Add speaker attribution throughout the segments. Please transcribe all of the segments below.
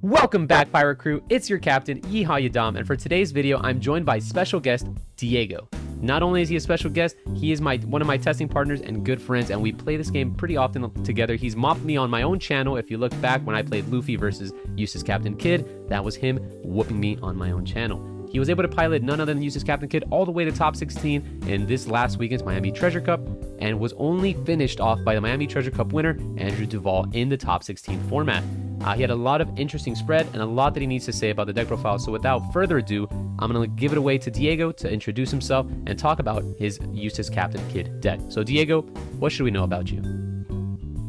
Speaker 1: Welcome back, Pirate Crew. It's your captain, Yeehaw Yadam, and for today's video, I'm joined by special guest, Diego. Not only is he a special guest, he is one of my testing partners and good friends, and we play this game pretty often together. He's mopped me on my own channel. If you look back when I played Luffy versus Eustass Captain Kid, that was him whooping me on my own channel. He was able to pilot none other than Eustass Captain Kid all the way to top 16 in this last weekend's Miami Treasure Cup, and was only finished off by the Miami Treasure Cup winner, Andrew Duvall, in the top 16 format. He had a lot of interesting spread and a lot that he needs to say about the deck profile, so without further ado, I'm going to give it away to Diego to introduce himself and talk about his Eustass Captain Kid deck. So Diego, what should we know about you?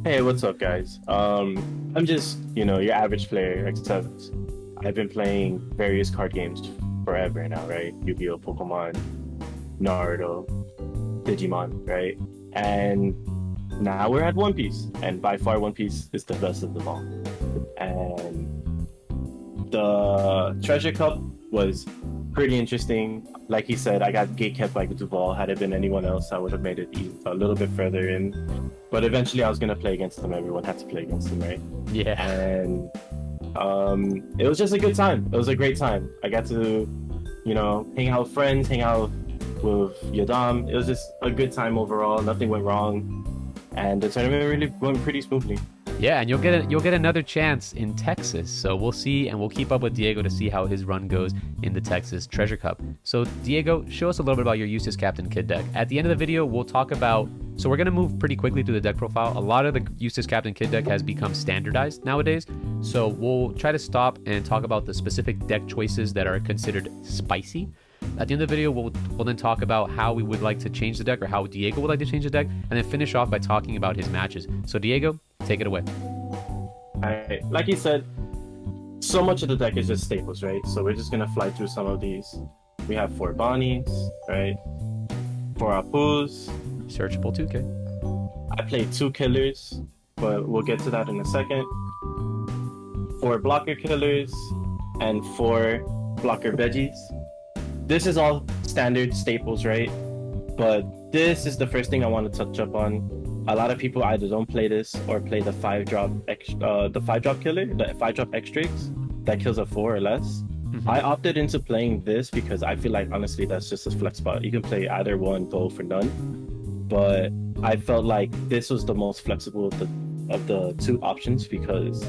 Speaker 2: Hey, what's up, guys? I'm just, your average player, except I've been playing various card games forever now, right? Yu-Gi-Oh!, Pokemon, Naruto, Digimon, right? And now we're at One Piece, and by far One Piece is the best of them all. And the Treasure Cup was pretty interesting. Like he said, I got gatekept by Duvall. Had it been anyone else, I would have made it a little bit further in. But eventually I was going to play against him. Everyone had to play against him, right?
Speaker 1: Yeah.
Speaker 2: And it was just a good time. It was a great time. I got to, hang out with friends, hang out with Yadam. It was just a good time overall. Nothing went wrong. And the tournament really went pretty smoothly.
Speaker 1: Yeah, and you'll get another chance in Texas. So we'll see, and we'll keep up with Diego to see how his run goes in the Texas Treasure Cup. So Diego, show us a little bit about your Eustass Captain Kid deck. At the end of the video, we'll talk about... So we're going to move pretty quickly through the deck profile. A lot of the Eustass Captain Kid deck has become standardized nowadays. So we'll try to stop and talk about the specific deck choices that are considered spicy. At the end of the video, we'll then talk about how we would like to change the deck, or how Diego would like to change the deck, and then finish off by talking about his matches. So Diego, take it away.
Speaker 2: Alright, like you said, so much of the deck is just staples, right? So we're just gonna fly through some of these. We have 4 Bonnies, right? 4 Apus.
Speaker 1: Searchable 2K.
Speaker 2: I played 2 killers, but we'll get to that in a second. 4 blocker killers and 4 blocker veggies. This is all standard staples, right? But this is the first thing I want to touch up on. A lot of people either don't play this or play the 5-drop killer, the 5-drop extras that kills a 4 or less.
Speaker 1: Mm-hmm.
Speaker 2: I opted into playing this because I feel like, honestly, that's just a flex spot. You can play either one, both, or none. But I felt like this was the most flexible of the 2 options, because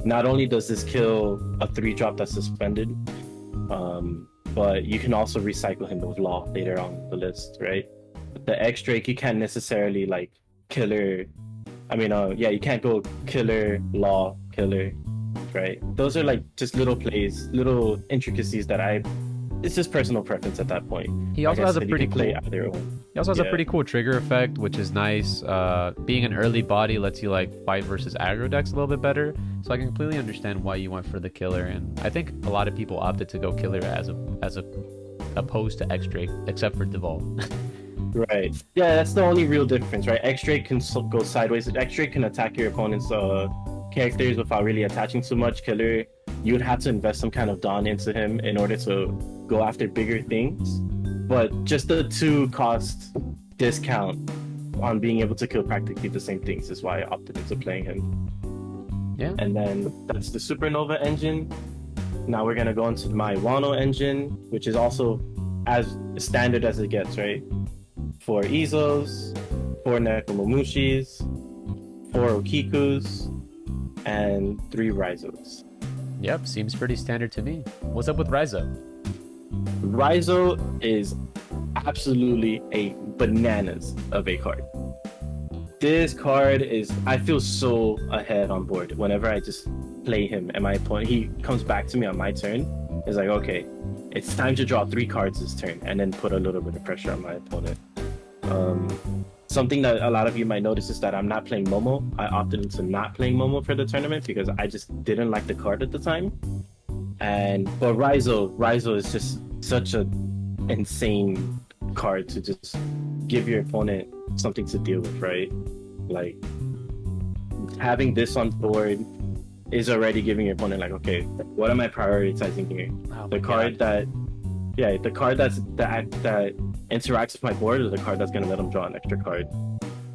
Speaker 2: not only does this kill a 3-drop that's suspended, but you can also recycle him with Law later on the list, right? The X-Drake, you can't necessarily killer. You can't go killer, Law, killer, right? Those are just little plays, little intricacies that it's just personal preference at that point.
Speaker 1: He also has a pretty cool
Speaker 2: either one.
Speaker 1: He also has a pretty cool trigger effect, which is nice. Being an early body lets you fight versus aggro decks a little bit better. So I can completely understand why you went for the killer, and I think a lot of people opted to go killer as opposed to X-Drake, except for Duvall.
Speaker 2: Right. Yeah, that's the only real difference, right? X-Drake can go sideways. X-Drake can attack your opponent's characters without really attaching too much. Killer, you would have to invest some kind of Dawn into him in order to go after bigger things. But just the 2 cost discount on being able to kill practically the same things is why I opted into playing him.
Speaker 1: Yeah.
Speaker 2: And then that's the Supernova engine. Now we're gonna go into my Wano engine, which is also as standard as it gets, right? 4 Izos, 4 Nekomamushis, 4 Okikus, and 3 Raizos.
Speaker 1: Yep, seems pretty standard to me. What's up with Raizo?
Speaker 2: Raizo is absolutely a bananas of a card. This card is, I feel so ahead on board whenever I just play him and my opponent, he comes back to me on my turn. It's like, okay, it's time to draw 3 cards this turn and then put a little bit of pressure on my opponent. Something that a lot of you might notice is that I'm not playing Momo. I opted into not playing Momo for the tournament because I just didn't like the card at the time. But Raizo is just such an insane card to just give your opponent something to deal with, right? Having this on board is already giving your opponent okay, what am I prioritizing here?
Speaker 1: Oh
Speaker 2: the card that interacts with my board, or the card that's gonna let them draw an extra card.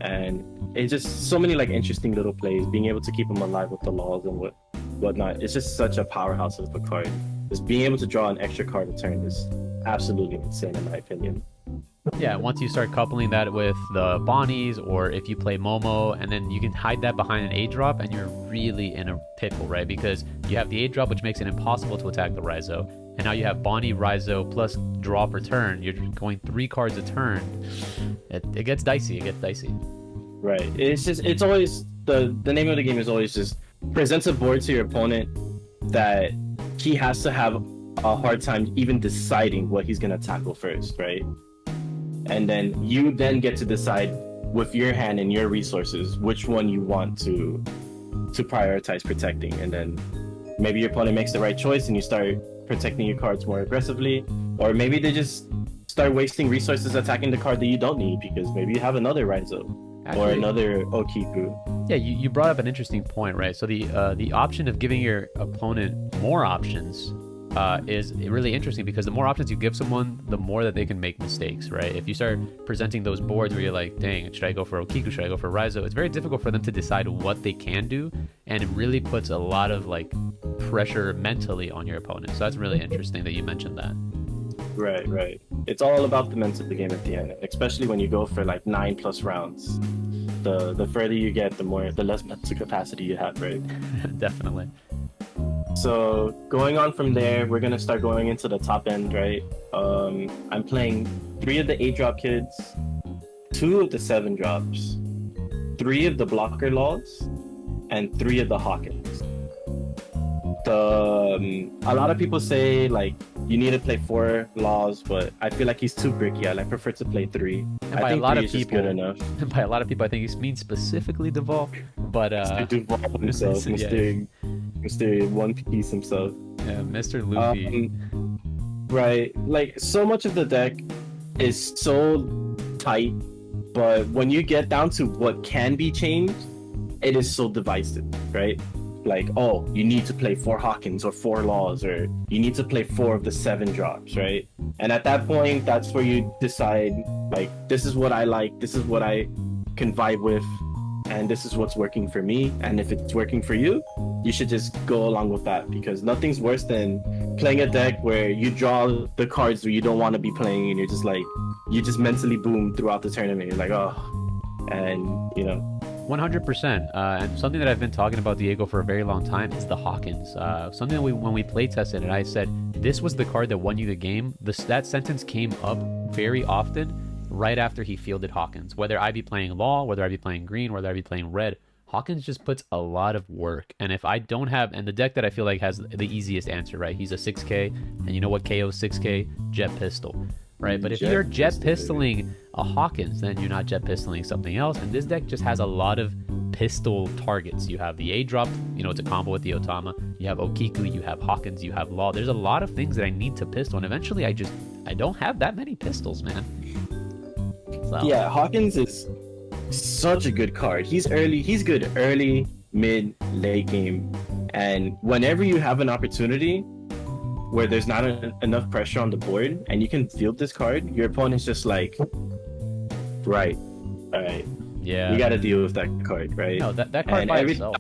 Speaker 2: And it's just so many interesting little plays, being able to keep them alive with the laws and whatnot. It's just such a powerhouse of a card. Just being able to draw an extra card a turn is absolutely insane in my opinion.
Speaker 1: Yeah, once you start coupling that with the Bonnies, or if you play Momo, and then you can hide that behind an 8-drop, and you're really in a pickle, right? Because you have the 8-drop, which makes it impossible to attack the Raizo, and now you have Bonnie, Raizo, plus draw per turn. You're going 3 cards a turn. It gets dicey. It gets dicey.
Speaker 2: Right. It's always the name of the game is always just presents a board to your opponent that he has to have a hard time even deciding what he's gonna tackle first, right? And then you then get to decide with your hand and your resources which one you want to prioritize protecting, and then maybe your opponent makes the right choice and you start protecting your cards more aggressively, or maybe they just start wasting resources attacking the card that you don't need because maybe you have another Raizo or another Okiku.
Speaker 1: Yeah, you brought up an interesting point, right? So the option of giving your opponent more options is really interesting, because the more options you give someone, the more that they can make mistakes, right? If you start presenting those boards where you're like, dang, should I go for Okiku, should I go for Raizo? It's very difficult for them to decide what they can do, and it really puts a lot of like pressure mentally on your opponent. So that's really interesting that you mentioned that.
Speaker 2: Right. It's all about the mental of the game at the end, especially when you go for like 9+ rounds. The further you get, the less mental capacity you have, right?
Speaker 1: Definitely.
Speaker 2: So going on from there, we're gonna start going into the top end, right? I'm playing 3 of the 8-drop kids, 2 of the 7-drops, 3 of the blocker laws, and 3 of the Hawkins. A lot of people say like you need to play 4 laws, but I feel like he's too bricky. I prefer to play 3.
Speaker 1: And by
Speaker 2: I think
Speaker 1: a lot
Speaker 2: 3
Speaker 1: of
Speaker 2: is just
Speaker 1: people,
Speaker 2: good enough.
Speaker 1: and by a lot of people, I think he means specifically Duval, but
Speaker 2: Mr. Duval himself, Mr. One Piece himself.
Speaker 1: Yeah, Mr. Luffy.
Speaker 2: Right, like so much of the deck is so tight, but when you get down to what can be changed, it is so divisive, right? Like, oh, you need to play 4 Hawkins or 4 Laws, or you need to play 4 of the 7-drops, right? And at that point, that's where you decide, like, this is what I like, this is what I can vibe with, and this is what's working for me. And if it's working for you, you should just go along with that, because nothing's worse than playing a deck where you draw the cards where you don't want to be playing, and you're just like, you just mentally boom throughout the tournament. You're like, oh, and you know.
Speaker 1: 100%. And something that I've been talking about, Diego, for a very long time is the Hawkins. Something that when we play tested it, I said this was the card that won you the game. That sentence came up very often right after he fielded Hawkins. Whether I be playing Law, whether I be playing Green, whether I be playing Red, Hawkins just puts a lot of work. And if I don't have, and the deck that I feel like has the easiest answer, right? He's a 6K, and you know what KO's 6K? Jet Pistol. Right, but if you're jet pistoling a Hawkins, then you're not jet pistoling something else. And this deck just has a lot of pistol targets. You have the A-drop, you know, it's a combo with the Otama. You have Okiku, you have Hawkins, you have Law. There's a lot of things that I need to pistol, and eventually I don't have that many pistols, man. So.
Speaker 2: Yeah, Hawkins is such a good card. He's good early, mid, late game. And whenever you have an opportunity where there's not enough pressure on the board and you can field this card, your opponent's just like, right, all right,
Speaker 1: yeah,
Speaker 2: you got to deal with that card, right?
Speaker 1: No, that card and by itself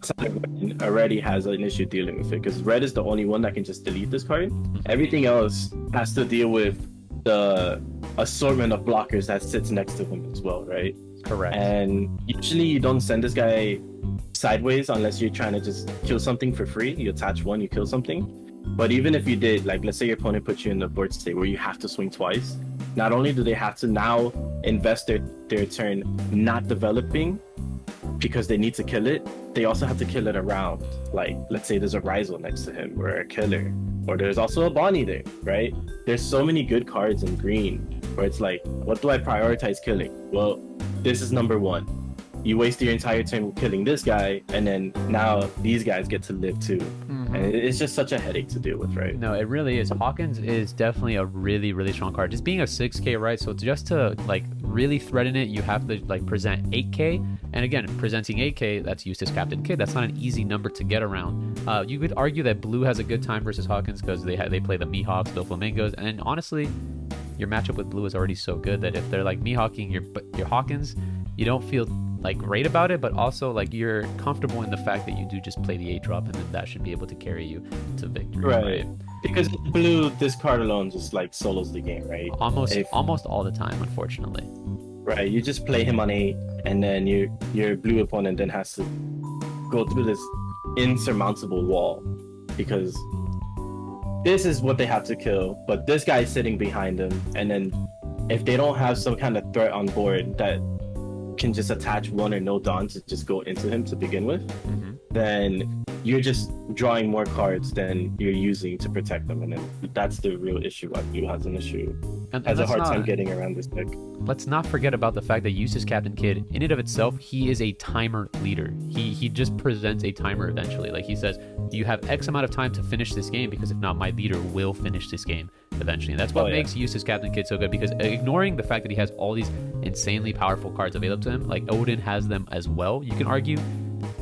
Speaker 2: already has an issue dealing with it, because Red is the only one that can just delete this card. Everything else has to deal with the assortment of blockers that sits next to him as well, right?
Speaker 1: Correct.
Speaker 2: And usually you don't send this guy sideways unless you're trying to just kill something for free. You attach one, you kill something. But even if you did, like, let's say your opponent puts you in the board state where you have to swing twice, not only do they have to now invest their turn not developing because they need to kill it, they also have to kill it around. Like, let's say there's a Raizo next to him, or a killer, or there's also a Bonnie there, right? There's so many good cards in green where it's like, what do I prioritize killing? Well, this is number 1. You waste your entire turn killing this guy, and then now these guys get to live too. And it's just such a headache to deal with, right?
Speaker 1: No, it really is. Hawkins is definitely a really, really strong card. Just being a 6K, right? So just to like really threaten it, you have to like present 8K. And again, presenting 8K, that's Eustass Captain Kid. That's not an easy number to get around. You could argue that Blue has a good time versus Hawkins because they play the Mihawks, the Flamingos, and honestly, your matchup with Blue is already so good that if they're like Mihawking your Hawkins, you don't feel like great about it, but also like you're comfortable in the fact that you do just play the 8-drop, and then that should be able to carry you to victory.
Speaker 2: Right. Because blue, this card alone just like solos the game, right?
Speaker 1: Almost all the time, unfortunately.
Speaker 2: Right. You just play him on 8, and then your blue opponent then has to go through this insurmountable wall, because this is what they have to kill, but this guy's sitting behind them, and then if they don't have some kind of threat on board that can just attach one or no Dawn to just go into him to begin with, then you're just drawing more cards than you're using to protect them, and then that's the real issue. Why blue has an issue, has a hard time getting around this deck.
Speaker 1: Let's not forget about the fact that Eustass Captain Kid, in and of itself, he is a timer leader. He just presents a timer eventually. Like he says, you have X amount of time to finish this game, because if not, my leader will finish this game eventually. And that's what makes Eustass Captain Kid so good, because ignoring the fact that he has all these insanely powerful cards available to him, like Odin has them as well, you can argue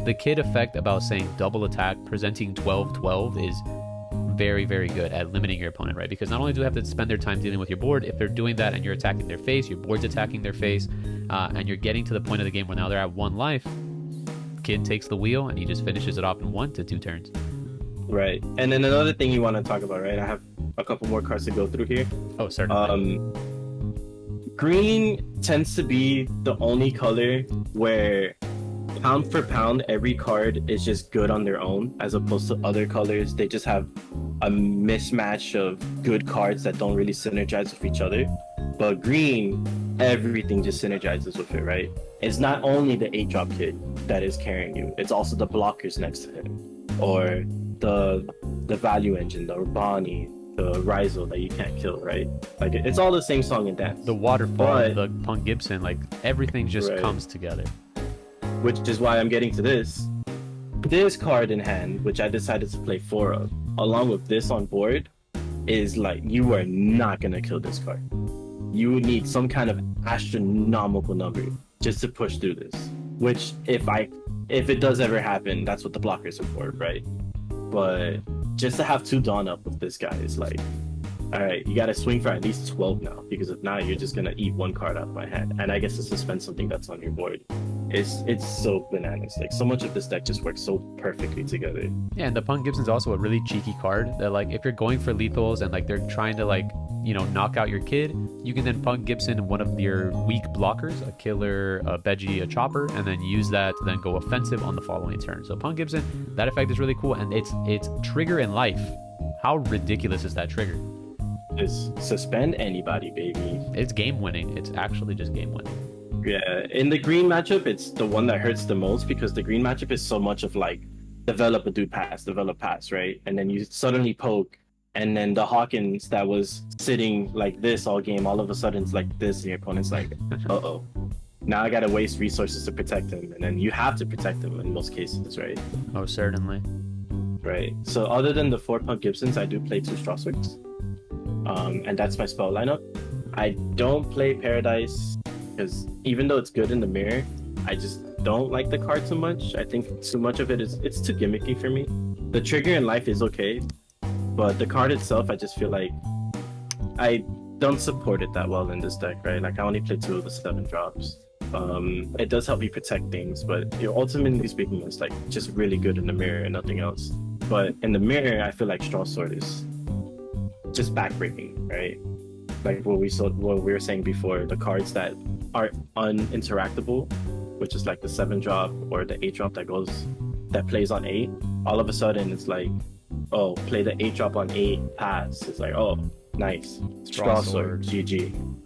Speaker 1: the Kid effect about saying double attack, presenting 12-12 is very, very good at limiting your opponent, right? Because not only do they have to spend their time dealing with your board, if they're doing that and you're attacking their face, your board's attacking their face, and you're getting to the point of the game where now they're at 1 life, Kid takes the wheel and he just finishes it off in 1 to 2 turns.
Speaker 2: Right. And then another thing you want to talk about, right? I have a couple more cards to go through here.
Speaker 1: Oh, certainly.
Speaker 2: Green tends to be the only color where pound for pound every card is just good on their own, as opposed to other colors. They just have a mismatch of good cards that don't really synergize with each other. But green, everything just synergizes with it, right? It's not only the 8-drop Kid that is carrying you, it's also the blockers next to him, or the value engine, the Urbani, the Rizal that you can't kill, right? Like it's all the same song and dance.
Speaker 1: The Waterfall, the Punk Gibson, like everything just comes together.
Speaker 2: Which is why I'm getting to this. This card in hand, which I decided to play 4 of, along with this on board, is like, you are not gonna kill this card. You would need some kind of astronomical number just to push through this. Which, if it does ever happen, that's what the blockers are for, right? But just to have 2 Dawn up with this guy is like, alright, you gotta swing for at least 12 now, because if not, you're just gonna eat 1 card out of my hand, and I guess to suspend something that's on your board. It's so bananas. Like, so much of this deck just works so perfectly together.
Speaker 1: Yeah, and the Punk Gibson's also a really cheeky card that, like, if you're going for lethals and like they're trying to, like, you know, knock out your Kid, you can then Punk Gibson one of your weak blockers, a killer, a Veggie, a Chopper, and then use that to then go offensive on the following turn. So Punk Gibson, that effect is really cool, and it's trigger in life. How ridiculous is that trigger?
Speaker 2: Just suspend anybody, baby.
Speaker 1: It's game winning. It's actually just game winning.
Speaker 2: Yeah, in the green matchup, it's the one that hurts the most, because the green matchup is so much of like, develop a dude pass, right? And then you suddenly poke, and then the Hawkins that was sitting like this all game, all of a sudden it's like this, and your opponent's like, uh-oh. Now I gotta waste resources to protect him, and then you have to protect him in most cases, right?
Speaker 1: Oh, certainly.
Speaker 2: Right. So other than the 4 Punk Gibsons, I do play 2 Straw Swords. And that's my spell lineup. I don't play Paradise, because even though it's good in the mirror, I just don't like the card too much. I think too much of it's too gimmicky for me. The trigger in life is okay, but the card itself, I just feel like I don't support it that well in this deck, right? Like, I only play 2 of the 7 drops. It does help me protect things, but ultimately speaking, it's like just really good in the mirror and nothing else. But in the mirror, I feel like Straw Sword is just backbreaking, right? Like what we were saying before, the cards that are uninteractable, which is like the 7-drop or the 8-drop that plays on 8. All of a sudden, it's like, oh, play the 8-drop on 8, pass. It's like, oh, nice, Straw Sword, GG.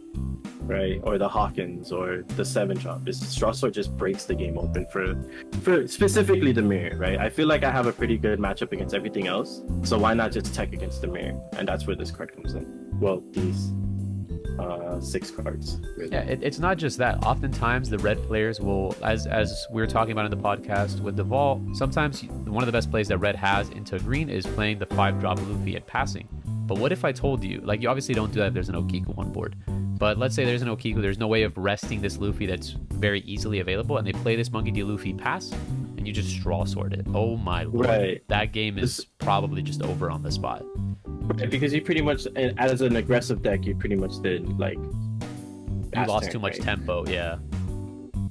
Speaker 2: Right, or the Hawkins, or the 7-drop. Straw Sword just breaks the game open for specifically the mirror, right? I feel like I have a pretty good matchup against everything else, so why not just tech against the mirror? And that's where this card comes in. Well, these 6 cards. Really.
Speaker 1: Yeah, it's not just that. Oftentimes, the red players will, as we were talking about in the podcast with the Vault, sometimes one of the best plays that red has into green is playing the 5-drop Luffy at passing. But what if I told you, like, you obviously don't do that if there's an Okiku on board, but let's say there's an Okiku, there's no way of resting this Luffy that's very easily available, and they play this Monkey D. Luffy pass, and you just Straw Sword it. Oh my lord. Right. That game is probably just over on the spot.
Speaker 2: Right, because you pretty much, as an aggressive deck, you pretty much did, like...
Speaker 1: You lost too much tempo, yeah.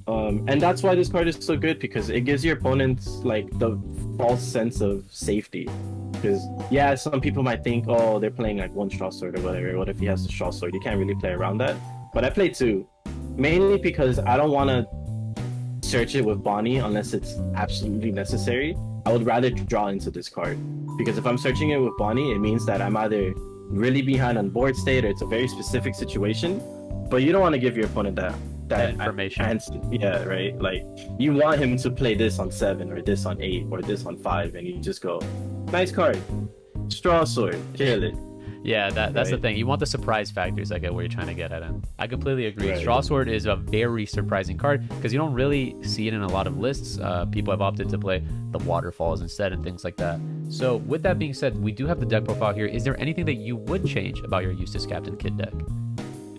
Speaker 2: And that's why this card is so good, because it gives your opponents like the false sense of safety. Because yeah, some people might think, oh, they're playing like one straw sword or whatever. What if he has the straw sword? You can't really play around that. But I play two, mainly because I don't want to search it with Bonnie unless it's absolutely necessary. I would rather draw into this card, because if I'm searching it with Bonnie, it means that I'm either really behind on board state or it's a very specific situation. But you don't want to give your opponent that
Speaker 1: information.
Speaker 2: Yeah, right. Like you want him to play this on 7 or this on 8 or this on 5, and you just go, nice card, straw sword, kill it.
Speaker 1: Yeah, that's the thing. You want the surprise factors. I get where you're trying to get at, and I completely agree.
Speaker 2: Right.
Speaker 1: Straw Sword is a very surprising card because you don't really see it in a lot of lists. People have opted to play the waterfalls instead and things like that. So with that being said, we do have the deck profile here. Is there anything that you would change about your Eustass Captain Kid deck?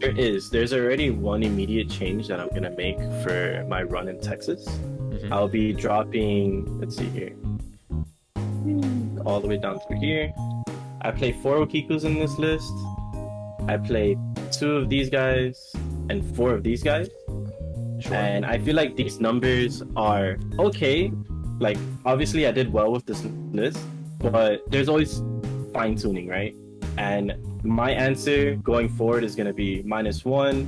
Speaker 2: There is. There's already one immediate change that I'm gonna make for my run in Texas.
Speaker 1: Mm-hmm.
Speaker 2: I'll be dropping, let's see here, all the way down through here. I play 4 Okikus in this list. I play 2 of these guys and 4 of these guys.
Speaker 1: Sure.
Speaker 2: And I feel like these numbers are okay. Like, obviously I did well with this list, but there's always fine tuning, right? And my answer going forward is going to be -1,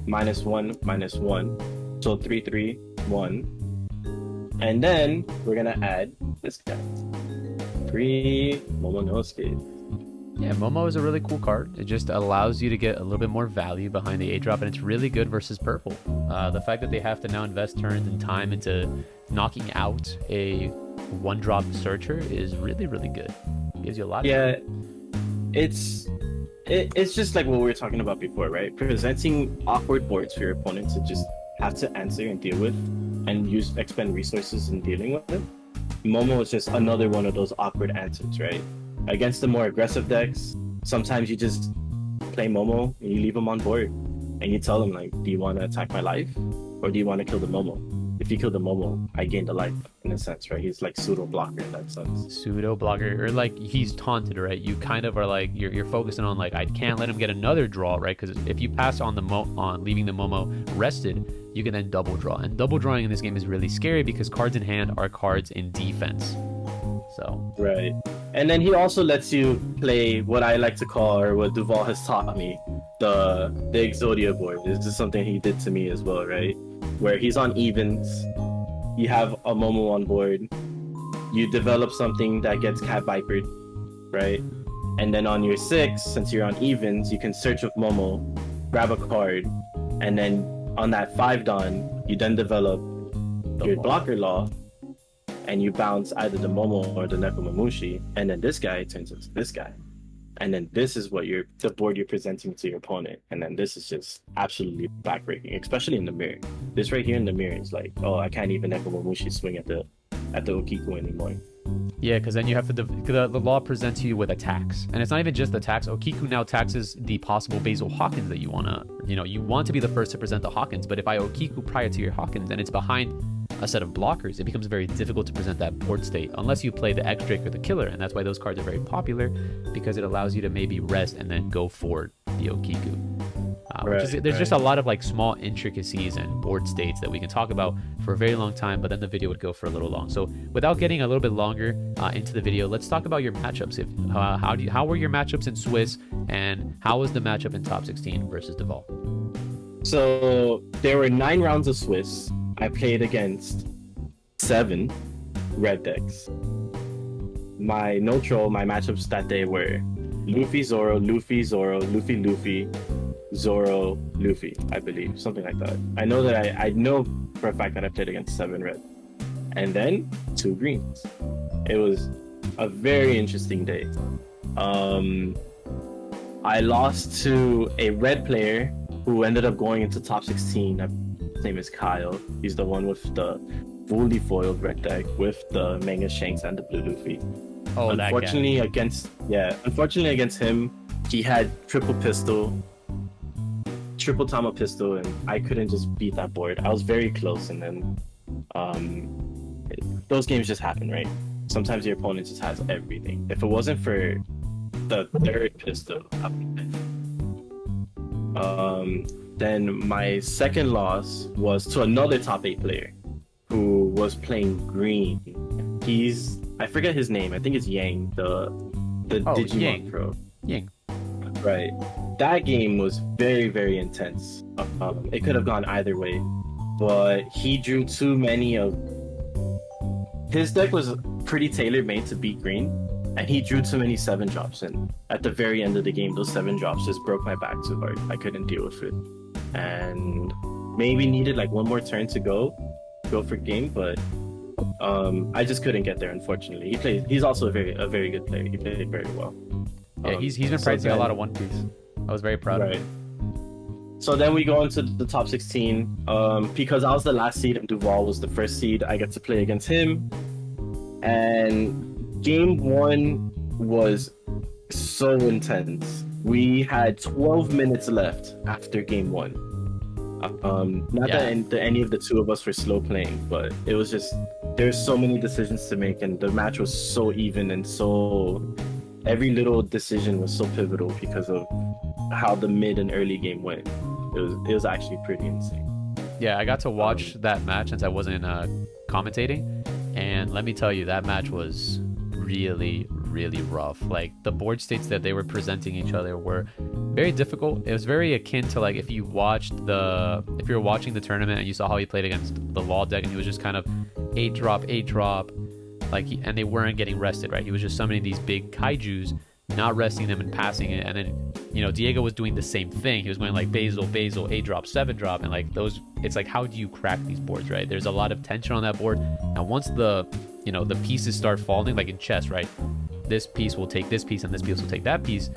Speaker 2: -1, -1. So 3, 3, 1. And then we're going to add this guy. 3 Momonosuke.
Speaker 1: Yeah, Momo is a really cool card. It just allows you to get a little bit more value behind the 8-drop, and it's really good versus purple. The fact that they have to now invest turns and time into knocking out a 1-drop searcher is really, really good. It gives you a lot of
Speaker 2: it's just like what we were talking about before, right? Presenting awkward boards for your opponent to just have to answer and deal with and expend resources in dealing with it. Momo is just another one of those awkward answers, right? Against the more aggressive decks, sometimes you just play Momo and you leave him on board and you tell him, like, do you want to attack my life or do you want to kill the Momo? If you kill the Momo, I gain the life in a sense, right? He's like pseudo blocker in that sense.
Speaker 1: Pseudo blocker, or like he's taunted, right? You kind of are like you're focusing on like I can't let him get another draw, right? Because if you pass on on leaving the Momo rested, you can then double draw, and double drawing in this game is really scary because cards in hand are cards in defense. So
Speaker 2: right, and then he also lets you play what I like to call, or what Duval has taught me, the Exodia board. This is something he did to me as well, right? Where he's on evens, you have a Momo on board, you develop something that gets Cat Vipered, right? And then on your 6, since you're on evens, you can search with Momo, grab a card, and then on that 5 Dawn, you then develop your blocker law, and you bounce either the Momo or the Nekomamushi, and then this guy turns into this guy. And then this is what the board you're presenting to your opponent. And then this is just absolutely backbreaking, especially in the mirror. This right here in the mirror is like, oh, I can't even Nekomamushi swing at the Okiku anymore.
Speaker 1: yeah, because then you have to the law presents you with attacks, and it's not even just attacks. Okiku now taxes the possible Basil Hawkins that you want to be the first to present the Hawkins, but if I Okiku prior to your Hawkins and it's behind a set of blockers, it becomes very difficult to present that board state unless you play the X-Drake or the Killer, and that's why those cards are very popular, because it allows you to maybe rest and then go for the Okiku. There's just a lot of like small intricacies and board states that we can talk about for a very long time, but then the video would go for a little long. So without getting a little bit longer into the video, let's talk about your matchups. How were your matchups in Swiss, and how was the matchup in top 16 versus Duval?
Speaker 2: So there were 9 rounds of Swiss. I played against 7 red decks. My matchups that day were Luffy, Zoro, Luffy, Zoro, Luffy, Luffy, Zoro, Luffy, I believe, something like that. I know that I know for a fact that I played against 7 red, and then 2 greens. It was a very interesting day. I lost to a red player who ended up going into top 16. His name is Kyle. He's the one with the fully foiled red deck with the Manga Shanks and the blue Luffy.
Speaker 1: Oh,
Speaker 2: unfortunately,
Speaker 1: that guy.
Speaker 2: Unfortunately against him, he had triple Tama pistol, and I couldn't just beat that board. I was very close, and then those games just happen, right? Sometimes your opponent just has everything. If it wasn't for the third pistol, Then my second loss was to another top 8 player who was playing green. I forget his name. I think it's Yang, the Digimon
Speaker 1: Yang.
Speaker 2: Pro.
Speaker 1: Yang.
Speaker 2: Right. That game was very, very intense. It could have gone either way, but he drew too many of. His deck was pretty tailor-made to beat green, and he drew too many 7-drops. And at the very end of the game, those 7-drops just broke my back too hard. I couldn't deal with it, and maybe needed like one more turn to go for game, but I just couldn't get there. Unfortunately, he's also a very good player. He played very well.
Speaker 1: Yeah, he's been practicing a lot of One Piece. I was very proud of him.
Speaker 2: So then we go into the top 16. Because I was the last seed and Duval was the first seed, I get to play against him. And game 1 was so intense. We had 12 minutes left after game 1. Not that any of the two of us were slow playing, but it was just, there's so many decisions to make, and the match was so even, and so every little decision was so pivotal because of how the mid and early game went. It was actually pretty insane.
Speaker 1: Yeah, I got to watch that match since I wasn't commentating, and let me tell you, that match was really, really rough. Like, the board states that they were presenting each other were very difficult. It was very akin to, like, if you were watching the tournament and you saw how he played against the Law deck, and he was just kind of 8-drop, like, and they weren't getting rested, right? He was just summoning these big kaijus, not resting them and passing it, and then, you know, Diego was doing the same thing. He was going like basil, 8-drop, 7-drop, and like those, it's like, how do you crack these boards, right? There's a lot of tension on that board, and once the pieces start falling, like in chess, right? This piece will take this piece and this piece will take that piece.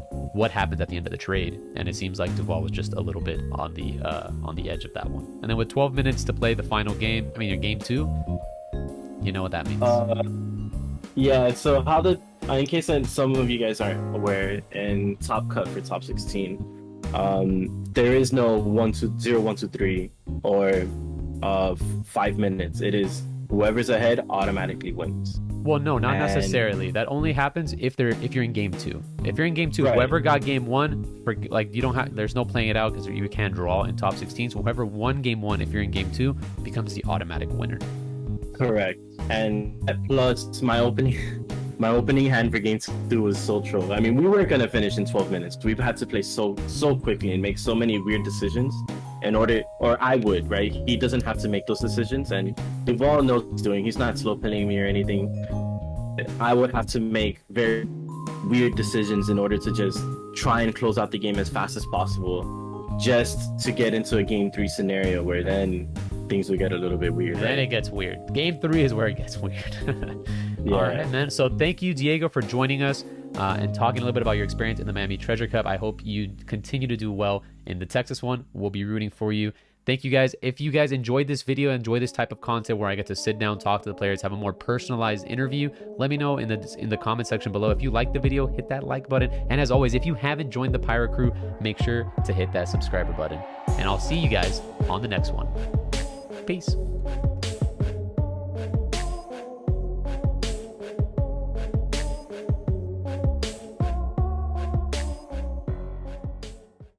Speaker 1: What happens at the end of the trade? And it seems like Duval was just a little bit on the edge of that one. And then with 12 minutes to play the final game, game 2, you know what that means.
Speaker 2: Yeah, so in case some of you guys aren't aware, in Top Cut for top 16, there is no 0, 1, 2, 3 or 5 minutes. It is whoever's ahead automatically wins.
Speaker 1: Well, no, not necessarily. That only happens if you're in game 2. If you're in game 2, right, whoever got game 1, there's no playing it out because you can't draw in top 16. So whoever won game 1, if you're in game 2, becomes the automatic winner.
Speaker 2: Correct. And plus my opening hand for game 2 was so troll. I mean, we weren't gonna finish in 12 minutes. We've had to play so quickly and make so many weird decisions or I would, right? He doesn't have to make those decisions, and Duval knows what he's doing. He's not slow playing me or anything. I would have to make very weird decisions in order to just try and close out the game as fast as possible, just to get into a game 3 scenario where then things would get a little bit weird.
Speaker 1: Then it gets weird. Game 3 is where it gets weird. Yeah. All right, man. So thank you, Diego, for joining us and talking a little bit about your experience in the Miami Treasure Cup. I hope you continue to do well in the Texas one. We'll be rooting for you. Thank you, guys. If you guys enjoyed this video, enjoy this type of content where I get to sit down, talk to the players, have a more personalized interview, let me know in the comment section below. If you like the video, hit that like button. And as always, if you haven't joined the Pirate Crew, make sure to hit that subscriber button. And I'll see you guys on the next one. Peace.